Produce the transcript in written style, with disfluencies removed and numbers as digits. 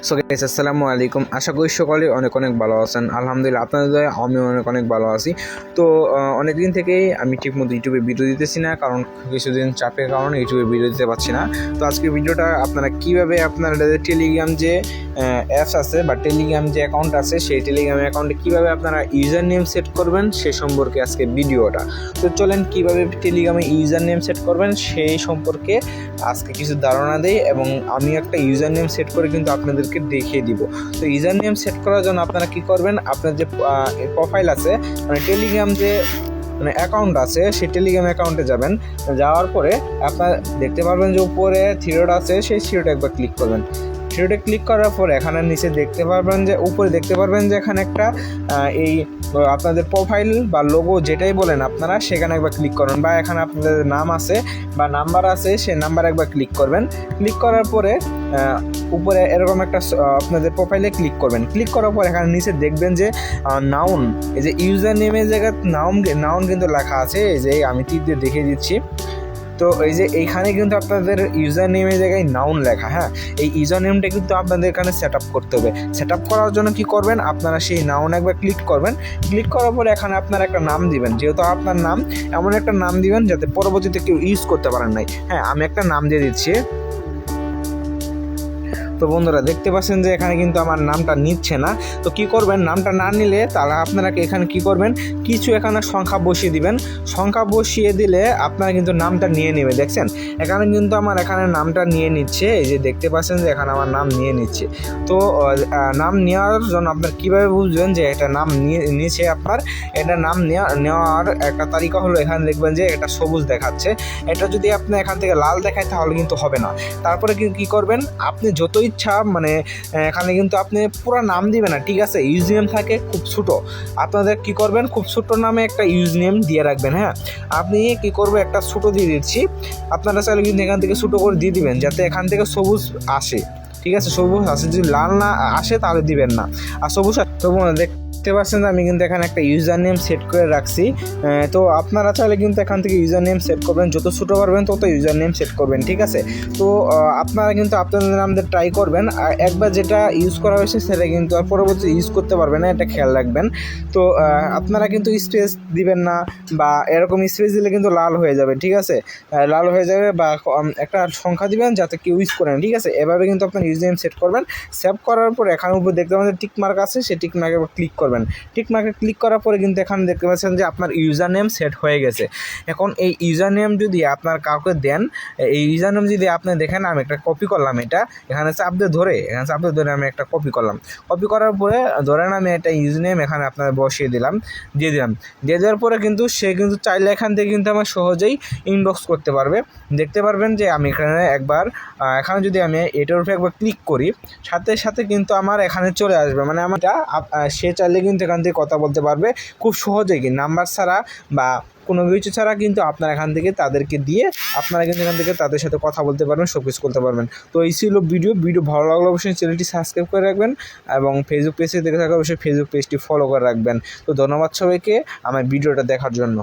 So guys আসসালামু আলাইকুম। আশা করি সকলে অনেক অনেক ভালো আছেন। আলহামদুলিল্লাহ আপনাদের দয়ায় আমিও অনেক অনেক ভালো আছি। তো অনেকদিন থেকেই আমি ঠিকমতো ইউটিউবে ভিডিও দিতেছি না, কারণ কিছুদিন চাপের কারণে ইউটিউবে ভিডিও দিতে পারছি না। তো আজকে ভিডিওটা আপনারা কীভাবে আপনাদের টেলিগ্রাম যে অ্যাপস আছে বা টেলিগ্রাম যে অ্যাকাউন্ট আছে সেই টেলিগ্রাম অ্যাকাউন্টে কীভাবে আপনারা ইউজার নেম সেট করবেন সে সম্পর্কে আজকে ভিডিওটা। তো চলেন কীভাবে টেলিগ্রামে ইউজার নেম সেট করবেন সেই সম্পর্কে আজকে কিছু ধারণা দেই, এবং আমি একটা ইউজার নেম সেট করে কিন্তু আপনাদেরকে দেখিয়ে দিব। তো ইউজার নেম সেট করার জন্য আপনারা কি করবেন, আপনার যে প্রোফাইল আছে মানে টেলিগ্রাম যে অ্যাকাউন্ট আছে সেই টেলিগ্রাম অ্যাকাউন্টে যাবেন। যাওয়ার পরে আপনার দেখতে পারবেন যে উপরে থ্রিডট আছে, সেই থ্রিডটে একবার ক্লিক করবেন। থ্রিডটে ক্লিক করার পর এখানে নিচে দেখতে পারবেন যে উপরে দেখতে পারবেন যে এখানে একটা এই আপনাদের প্রোফাইল বা লোগো যেটাই বলেন আপনারা সেখানে একবার ক্লিক করবেন, বা এখানে আপনাদের নাম আছে বা নাম্বার আছে সেই নাম্বার একবার ক্লিক করবেন। ক্লিক করার পরে উপরে এরকম একটা আপনাদের প্রোফাইলে ক্লিক করবেন। ক্লিক করার পর এখানে নিচে দেখবেন যে নাউন, এই যে ইউজার নেমের জায়গায় নাউন কিন্তু লেখা আছে, এই যে আমি টিপ দিয়ে দেখিয়ে দিচ্ছি। তো এই যে এইখানে কিন্তু আপনাদের ইউজার নেমের জায়গায় নাউন লেখা, হ্যাঁ এই ইউজার নেমটা কিন্তু আপনাদের এখানে সেট আপ করতে হবে। সেট আপ করার জন্য কি করবেন, আপনারা সেই নাউন একবার ক্লিক করবেন। ক্লিক করার পরে এখানে আপনারা একটা নাম দিবেন, যেহেতু আপনার নাম এমন একটা নাম দিবেন যাতে পরবর্তীতে কেউ ইউজ করতে পারেন নাই। হ্যাঁ আমি একটা নাম দিয়ে দিচ্ছি। তো বন্ধুরা দেখতে পাচ্ছেন যে এখানে কিন্তু আমার নামটা নিচ্ছে না। তো কি করবেন, নামটা না নিলে তাহলে আপনারা এখানে কি করবেন, কিছু এখানে সংখ্যা বসিয়ে দিবেন। সংখ্যা বসিয়ে দিলে আপনারা কিন্তু নামটা নিয়ে নেবে। দেখছেন এখানে কিন্তু আমার এখানে নামটা নিয়ে নিচ্ছে, এই যে দেখতে পাচ্ছেন যে এখানে আমার নাম নিয়ে নিচ্ছে। তো নাম নেওয়ার জন্য আপনার কীভাবে বুঝবেন যে এটা নাম নিয়েছে আপনার, এটা নাম নেওয়ার একটা তালিকা হলো এখানে দেখবেন যে এটা সবুজ দেখাচ্ছে। এটা যদি আপনি এখান থেকে লাল দেখায় তাহলে কিন্তু হবে না। তারপরে কি করবেন, আপনি যতই ইচ্ছা মানে এখানে কিন্তু আপনি পুরো নাম দিবেন না, ঠিক আছে। ইউজ নেম থাকে খুব ছোটো, আপনাদের কি করবেন খুব ছোটো নামে একটা ইউজ নেম দিয়ে রাখবেন। হ্যাঁ আপনি কি করবেন, একটা ছোটো দিয়ে দিচ্ছি, আপনারা চাইলে কিন্তু এখান থেকে ছোটো করে দিয়ে দিবেন যাতে এখান থেকে সবুজ আসে, ঠিক আছে। সবুজ আসে, যদি লাল না আসে তাহলে দিবেন না। আর সবুজ দেখতে পাচ্ছেন আমি কিন্তু এখানে একটা ইউজার নেম সেট করে রাখছি। তো আপনারা চাইলে কিন্তু এখান থেকে ইউজার নেম সেট করবেন, যত ছোটো পারবেন তত ইউজার নেম সেট করবেন, ঠিক আছে। তো আপনারা কিন্তু আপনাদের নামদের ট্রাই করবেন, আর একবার যেটা ইউজ করা হয়েছে সেটা কিন্তু আর পরবর্তী ইউজ করতে পারবেন না, এটা খেয়াল রাখবেন। তো আপনারা কিন্তু স্পেস দিবেন না, বা এরকম স্পেস দিলে কিন্তু লাল হয়ে যাবে, ঠিক আছে। লাল হয়ে যাবে, বা একটা সংখ্যা দিবেন যাতে কেউ ইউজ করেন, ঠিক আছে। এভাবে কিন্তু আপনার ইউজার নেম সেট করবেন। সেভ করার পর এখানে উপর দেখতে পাচ্ছেন টিক মার্ক আছে, সেই টিক মার্কের উপর ক্লিক করবেন। টিক মার্কে ক্লিক করার পরে কিন্তু এখানে দেখতে পাচ্ছেন যে আপনার ইউজার নেম সেট হয়ে গেছে। এখন এই ইউজার নেম যদি আপনার কাউকে দেন, এই ইউজার নেম যদি আপনি দেখেন, আমি একটা কপি করলাম, এটা এখানে চাপ দিয়ে ধরে আমি একটা কপি করলাম। কপি করার পরে ধরেন আমি একটা ইউজার নেম এখানে আপনার বসিয়ে দিয়ে দেওয়ার পরে কিন্তু সে কিন্তু চাইলে এখান থেকে কিন্তু আমার সহজেই ইনবক্স করতে পারবে। দেখতে পারবেন যে আমি এখানে এখানে যদি আমি এটার উপরে একবার ক্লিক করি, সাথে সাথে কিন্তু আমার এখানে চলে আসবে, মানে আমারটা সে চাইলে কিন্তু এখান থেকে কথা বলতে পারবে খুব সহজেই, কি নাম্বার ছাড়া বা কোনো কিছু ছাড়া কিন্তু আপনার এখান থেকে তাদেরকে দিয়ে আপনারা কিন্তু এখান থেকে তাদের সাথে কথা বলতে পারবেন, সব কিছু করতে পারবেন। তো এই ছিল ভিডিও ভালো লাগলে অবশ্যই চ্যানেলটি সাবস্ক্রাইব করে রাখবেন, এবং ফেসবুক পেজে দেখে থাকলে অবশ্যই ফেসবুক পেজটি ফলো করে রাখবেন। তো ধন্যবাদ সবাইকে আমার ভিডিওটা দেখার জন্য।